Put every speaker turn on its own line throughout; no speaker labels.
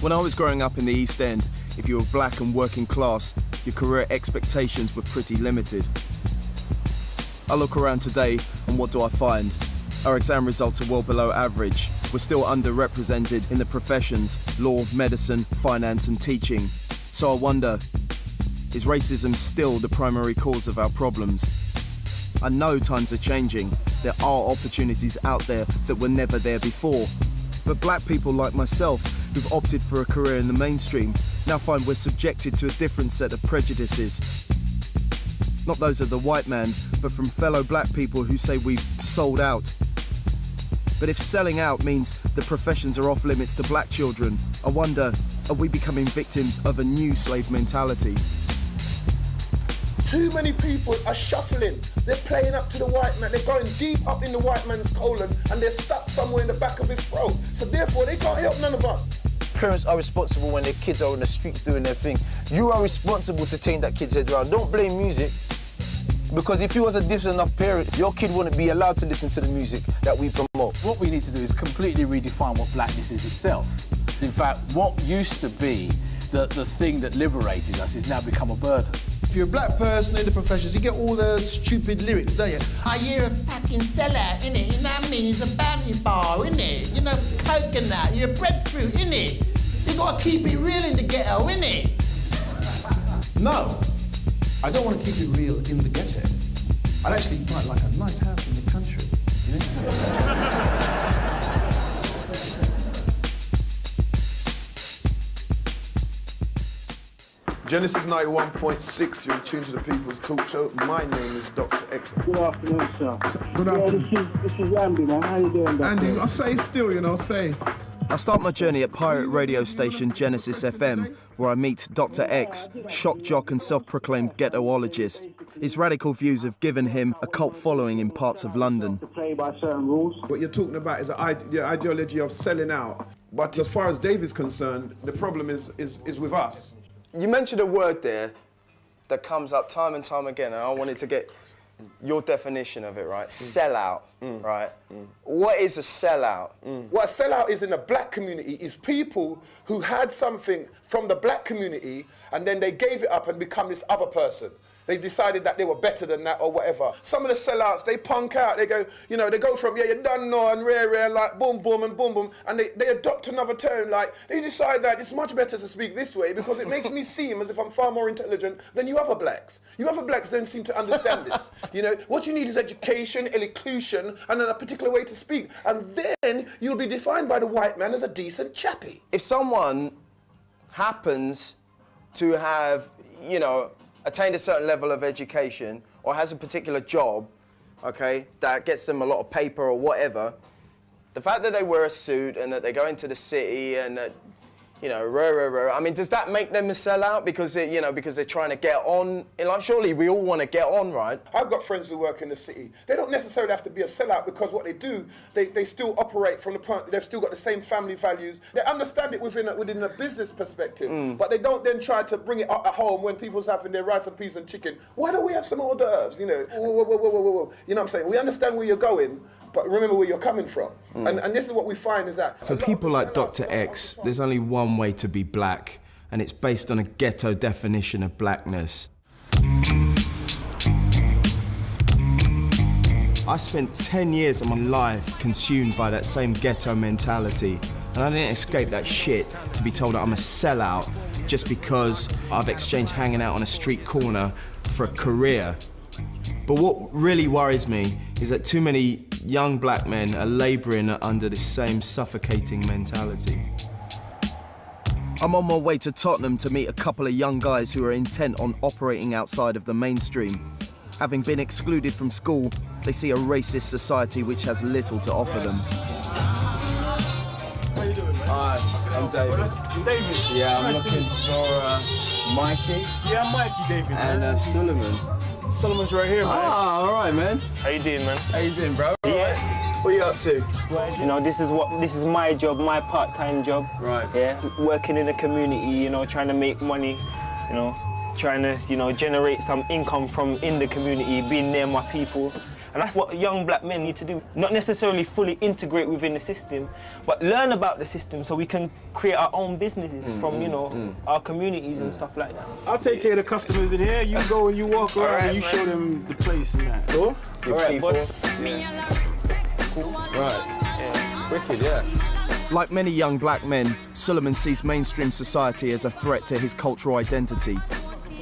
When I was growing up in the East End, if you were black and working class, your career expectations were pretty limited. I look around today and what do I find? Our exam results are well below average. We're still underrepresented in the professions, law, medicine, finance and teaching. So I wonder, is racism still the primary cause of our problems? I know times are changing. There are opportunities out there that were never there before. But black people like myself, who've opted for a career in the mainstream, now find we're subjected to a different set of prejudices. Not those of the white man, but from fellow black people who say we've sold out. But if selling out means the professions are off limits to black children, I wonder, are we becoming victims of a new slave mentality?
Too many people are shuffling. They're playing up to the white man. They're going deep up in the white man's colon and they're stuck somewhere in the back of his throat. So therefore, they can't help none of us.
Parents are responsible when their kids are on the streets doing their thing. You are responsible to change that kid's head around. Don't blame music. Because if you was a decent enough parent, your kid wouldn't be allowed to listen to the music that we promote.
What we need to do is completely redefine what blackness is itself. In fact, what used to be the thing that liberated us has now become a burden.
If you're a black person in the professions, you get all the stupid lyrics, don't you?
Oh, you're a fucking sellout, innit? You know what I mean? It's a bounty bar, innit? You know, coconut, you're a breadfruit, innit? You gotta keep it real in the ghetto, innit?
No, I don't want to keep it real in the ghetto. I'd actually quite like a nice house in the country, you know?
Genesis 91.6, you're in tune to the People's Talk Show. My name is Dr. X.
Good afternoon, sir.
Good afternoon.
Yeah, this is Andy, man. How you doing, Doctor?
Andy, I'll say still, you know, say.
I start my journey at pirate radio station Genesis FM, where I meet Dr. X, shock jock and self-proclaimed ghettoologist. His radical views have given him a cult following in parts of London.
To play by certain rules.
What you're talking about is the ideology of selling out. But as far as Dave is concerned, the problem is with us.
You mentioned a word there that comes up time and time again, and I wanted to get your definition of it, right? Sellout, right? What is a sellout?
What a sellout is in the black community is people who had something from the black community and then they gave it up and become this other person. They decided that they were better than that or whatever. Some of the sellouts, they punk out. They go, you know, they go from, yeah, you done know and rare, like boom, boom, and boom, boom. And they adopt another tone. Like, they decide that it's much better to speak this way because it makes me seem as if I'm far more intelligent than you other blacks. You other blacks don't seem to understand this. You know, what you need is education, elocution, and then a particular way to speak. And then you'll be defined by the white man as a decent chappy.
If someone happens to have, you know, attained a certain level of education or has a particular job, okay, that gets them a lot of paper or whatever, the fact that they wear a suit and that they go into the city and that, you know, I mean, does that make them a sellout because because they're trying to get on in life? Surely we all want to get on, right?
I've got friends who work in the city. They don't necessarily have to be a sellout because what they do, they still operate from the point, they've still got the same family values. They understand it within a business perspective, but they don't then try to bring it up at home when people's having their rice and peas and chicken. Why don't we have some hors d'oeuvres, you know? Whoa. You know what I'm saying? We understand where you're going, but remember where you're coming from. And this is what we find is that...
For people like Dr. X, there's only one way to be black, and it's based on a ghetto definition of blackness. I spent 10 years of my life consumed by that same ghetto mentality, and I didn't escape that shit to be told that I'm a sellout just because I've exchanged hanging out on a street corner for a career. But what really worries me is that too many young black men are labouring under this same suffocating mentality. I'm on my way to Tottenham to meet a couple of young guys who are intent on operating outside of the mainstream. Having been excluded from school, they see a racist society which has little to offer them.
How you doing, man?
Hi, I'm David.
David?
Yeah, I'm looking for Mikey.
Yeah, I'm Mikey, David.
And Suleiman.
Solomon's right here, man.
Ah, all right, man.
How you doing, man?
How you doing, bro?
Yeah.
What are you up to?
You know, this is my job, my part-time job.
Right.
Yeah, working in the community, you know, trying to make money, you know, trying to, you know, generate some income from in the community, being near my people. And that's what young black men need to do. Not necessarily fully integrate within the system, but learn about the system so we can create our own businesses from, you know, our communities and stuff like that.
I'll take care of the customers in here. You go and you walk around
Right,
and you
man.
show them the place and that.
Cool?
All right, boss.
Right.
Yeah.
Wicked, yeah.
Like many young black men, Suleiman sees mainstream society as a threat to his cultural identity.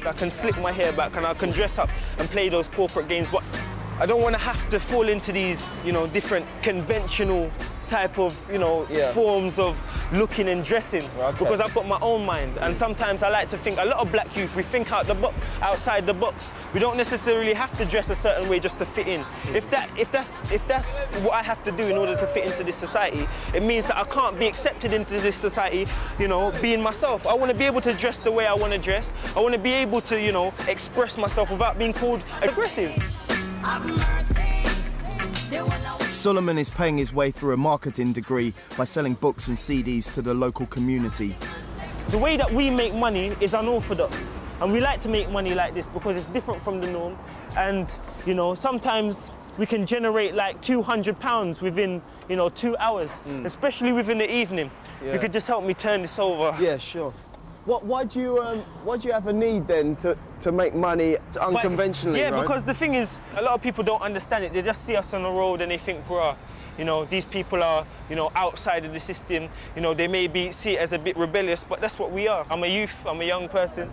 I can slick my hair back and I can dress up and play those corporate games, but I don't want to have to fall into these, you know, different conventional type of, you know, forms of looking and dressing, because I've got my own mind. And sometimes I like to think, a lot of black youth, we think outside the box. We don't necessarily have to dress a certain way just to fit in. If that's what I have to do in order to fit into this society, it means that I can't be accepted into this society, you know, being myself. I want to be able to dress the way I want to dress. I want to be able to, you know, express myself without being called aggressive.
Suleiman is paying his way through a marketing degree by selling books and CDs to the local community.
The way that we make money is unorthodox, and we like to make money like this because it's different from the norm. And, you know, sometimes we can generate like £200 within, you know, 2 hours, especially within the evening. You could just help me turn this over.
Yeah, sure. Why do you have a need then to make money unconventionally?
Yeah,
right?
because the thing is, a lot of people don't understand it. They just see us on the road and they think, bruh, you know, these people are, you know, outside of the system. You know, they may see it as a bit rebellious, but that's what we are. I'm a youth, I'm a young person.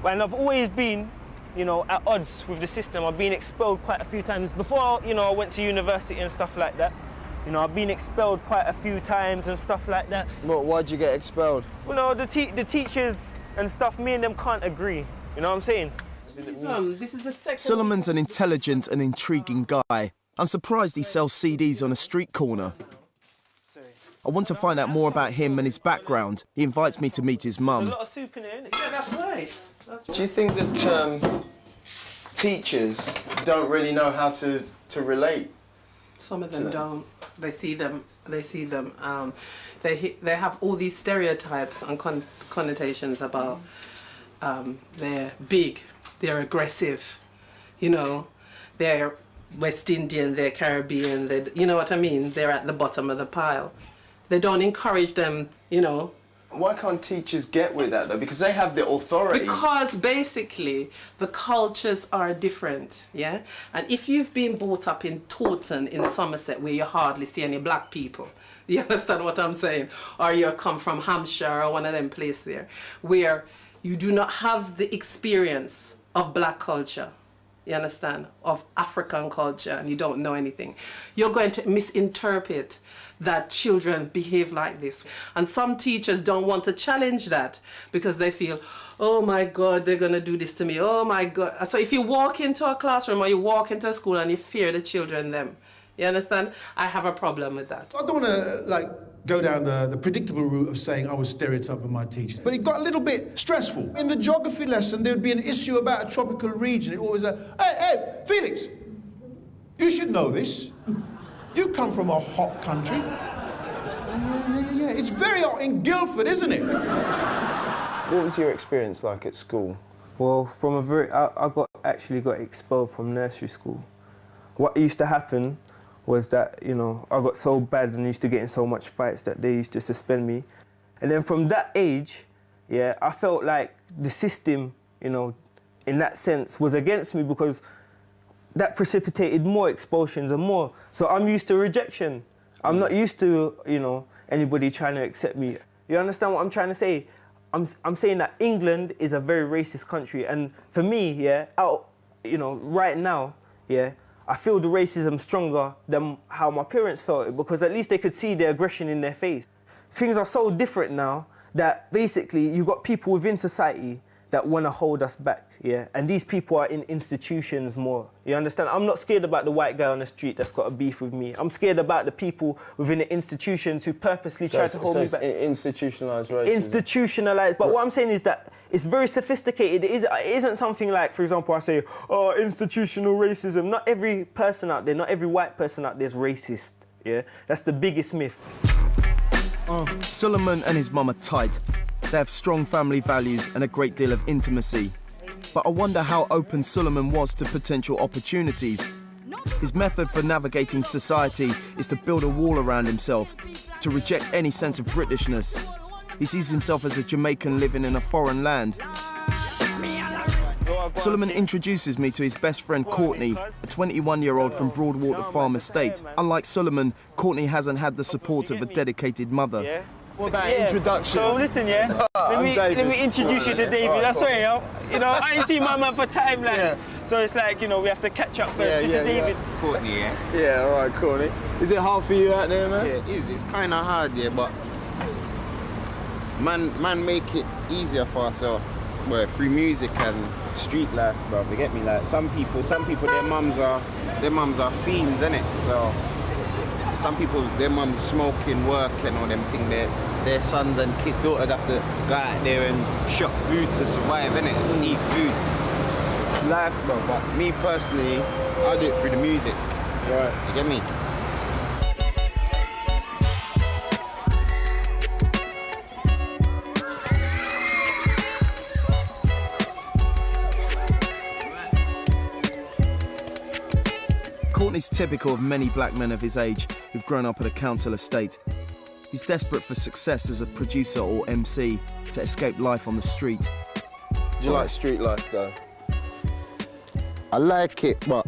And I've always been, you know, at odds with the system. I've been expelled quite a few times. Before, you know, I went to university and stuff like that. You know, I've been expelled quite a few times and stuff like that.
Well, why'd you get expelled?
Well, no, the teachers and stuff, me and them can't agree. You know what I'm saying?
This is the second.
Suleiman's an intelligent and intriguing guy. I'm surprised he sells CDs on a street corner. I want to find out more about him and his background. He invites me to meet his mum.
There's a lot of soup in here. Yeah, that's nice.
Do you think that teachers don't really know how to relate?
Some of them don't. They see them. They have all these stereotypes and connotations about they're big, they're aggressive, you know, they're West Indian, they're Caribbean, you know what I mean? They're at the bottom of the pile. They don't encourage them, you know.
Why can't teachers get with that though? Because they have the authority.
Because basically the cultures are different, yeah? And if you've been brought up in Taunton in Somerset where you hardly see any black people, you understand what I'm saying? Or you come from Hampshire or one of them places there, where you do not have the experience of black culture, you understand, of African culture, and you don't know anything, you're going to misinterpret that children behave like this. And some teachers don't want to challenge that because they feel, oh my God, they're gonna do this to me, oh my God. So if you walk into a classroom or you walk into a school and you fear the children them, you understand? I have a problem with that.
I don't want to go down the predictable route of saying I was stereotyping my teachers, but it got a little bit stressful. In the geography lesson, there would be an issue about a tropical region. It always hey, Felix, you should know this. You come from a hot country. Yeah. It's very hot in Guildford, isn't it?
What was your experience like at school? Well, I actually got expelled from nursery school. What used to happen was that, you know, I got so bad and used to get in so much fights that they used to suspend me. And then from that age, yeah, I felt like the system, you know, in that sense was against me because that precipitated more expulsions and more. So I'm used to rejection. I'm not used to, you know, anybody trying to accept me. You understand what I'm trying to say? I'm saying that England is a very racist country, and for me, yeah, you know, right now, yeah, I feel the racism stronger than how my parents felt it, because at least they could see the aggression in their face. Things are so different now that basically you've got people within society that want to hold us back, yeah? And these people are in institutions more, you understand? I'm not scared about the white guy on the street that's got a beef with me. I'm scared about the people within the institutions who purposely try to hold me back.
Institutionalised racism.
Institutionalised, but what I'm saying is that it's very sophisticated. It isn't something like, for example, I say, oh, institutional racism. Not every person out there, not every white person out there is racist, yeah? That's the biggest myth.
Suleiman and his mum are tight. They have strong family values and a great deal of intimacy. But I wonder how open Suleiman was to potential opportunities. His method for navigating society is to build a wall around himself, to reject any sense of Britishness. He sees himself as a Jamaican living in a foreign land. Solomon introduces me to his best friend Courtney, a 21-year-old from Broadwater Farm Estate. Unlike Solomon, Courtney hasn't had the support of a dedicated mother.
Yeah.
What about introduction?
So listen, yeah. let me introduce you to David.
Right,
That's right, you know, I ain't seen my man for time, like. Yeah. So it's like, you know, we have to catch up first. This is David.
Courtney, yeah.
Yeah, all right, Courtney. Is it hard for you out there, man?
Yeah, it is. It's kind of hard, yeah, but man make it easier for ourselves. Well, through music and street life, bro. You get me? Like some people, their mums are fiends, innit? So some people, their mums smoking, working, all them thing. Their sons and daughters have to go out there and shop food to survive, innit? Eat food. It's life, bro. But me personally, I do it through the music.
Right.
You get me?
Courtney's typical of many black men of his age who've grown up at a council estate. He's desperate for success as a producer or MC to escape life on the street.
Do you like street life, though? I like it, but